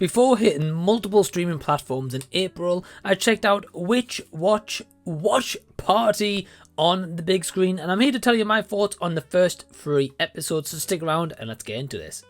Before hitting multiple streaming platforms in April, I checked out Which Watch Party on the big screen, and I'm here to tell you my thoughts on the first 3 episodes, so stick around and let's get into this.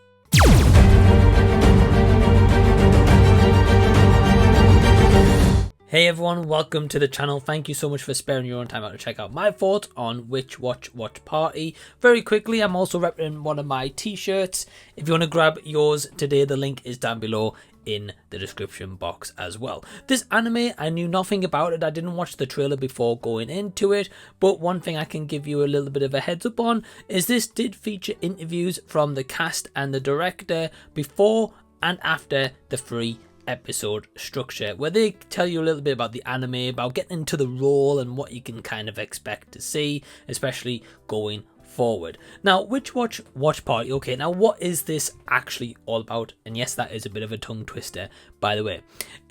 Hey everyone, welcome to the channel. Thank you so much for sparing your own time out to check out my thoughts on Which Watch Party. Very quickly, I'm also repping one of my t-shirts. If you want to grab yours today, the link is down below in the description box as well. This anime, I knew nothing about it. I didn't watch the trailer before going into it, but one thing I can give you a little bit of a heads up on is this did feature interviews from the cast and the director before and after the 3 episode structure, where they tell you a little bit about the anime, about getting into the role and what you can kind of expect to see, especially going forward. Now, Which Watch Party, okay, now what is this actually all about? And yes, that is a bit of a tongue twister, by the way.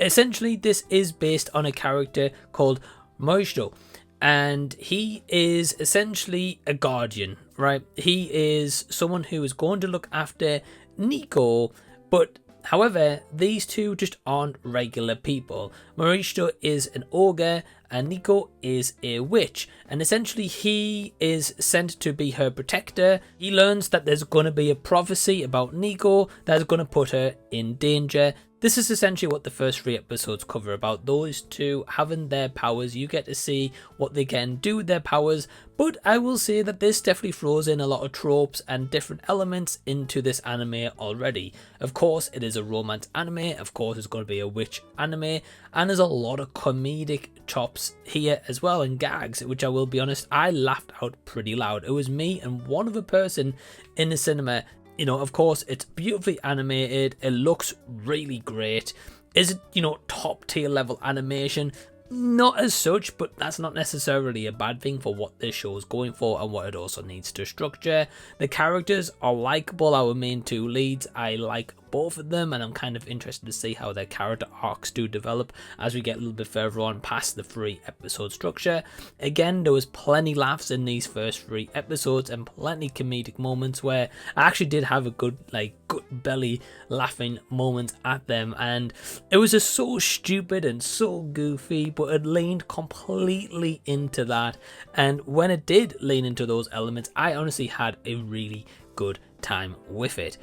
Essentially, this is based on a character called Morihito, and he is essentially a guardian, right? He is someone who is going to look after Nico, but however, these two just aren't regular people. Morihito is an ogre and Nico is a witch, and essentially he is sent to be her protector. He learns that there's going to be a prophecy about Nico that's going to put her in danger. This is essentially what the first 3 episodes cover, about those two having their powers. You get to see what they can do with their powers, but I will say that this definitely throws in a lot of tropes and different elements into this anime already. Of course, it is a romance anime, of course it's going to be a witch anime, and there's a lot of comedic chops here as well, and gags, which I will be honest, I laughed out pretty loud. It was me and one other person in the cinema. You know, of course, it's beautifully animated. It looks really great. Is it, you know, top tier level animation? Not as such, but that's not necessarily a bad thing for what this show is going for and what it also needs to structure. The characters are likable. Our main 2 leads, I like both of them, and I'm kind of interested to see how their character arcs do develop as we get a little bit further on past the 3 episode structure. Again, there was plenty laughs in these first 3 episodes and plenty comedic moments where I actually did have a good, like, gut belly laughing moments at them, and it was just so stupid and so goofy, but it leaned completely into that. And when it did lean into those elements, I honestly had a really good time with it.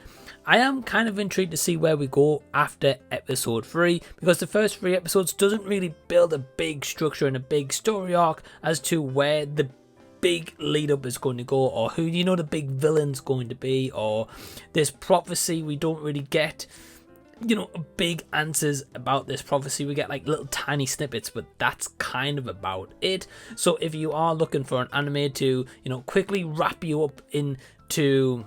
I am kind of intrigued to see where we go after episode 3, because the first 3 episodes doesn't really build a big structure and a big story arc as to where the big lead up is going to go, or who, you know, the big villain's going to be, or this prophecy. We don't really get, you know, big answers about this prophecy. We get like little tiny snippets, but that's kind of about it. So if you are looking for an anime to, you know, quickly wrap you up into,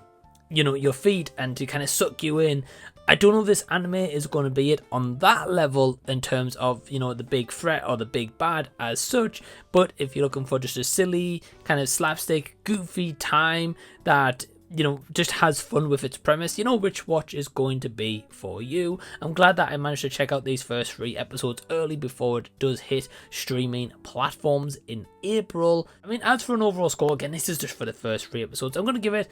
you know, your feet and to kind of suck you in, I don't know if this anime is going to be it on that level in terms of, you know, the big threat or the big bad as such. But if you're looking for just a silly kind of slapstick goofy time that, you know, just has fun with its premise, you know, Which Watch is going to be for you. I'm glad that I managed to check out these first 3 episodes early before it does hit streaming platforms in April. I mean, as for an overall score, again, this is just for the first 3 episodes. I'm going to give it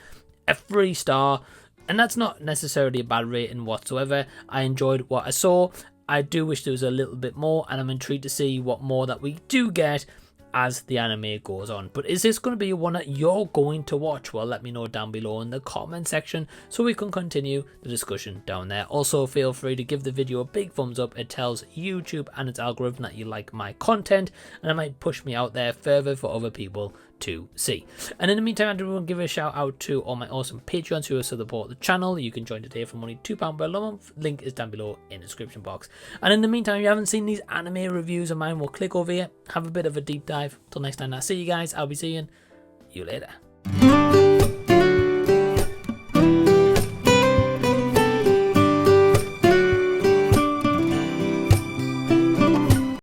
a 3-star, and that's not necessarily a bad rating whatsoever. I enjoyed what I saw. I do wish there was a little bit more, and I'm intrigued to see what more that we do get as the anime goes on. But is this going to be one that you're going to watch? Well, let me know down below in the comment section so we can continue the discussion down there. Also, feel free to give the video a big thumbs up. It tells YouTube and its algorithm that you like my content, and it might push me out there further for other people to see. And in the meantime, I do want to give a shout out to all my awesome Patreons who support the channel. You can join today for only £2 per month. Link is down below in the description box. And in the meantime, if you haven't seen these anime reviews of mine, we'll click over here, have a bit of a deep dive. Till next time, I'll see you guys. I'll be seeing you later.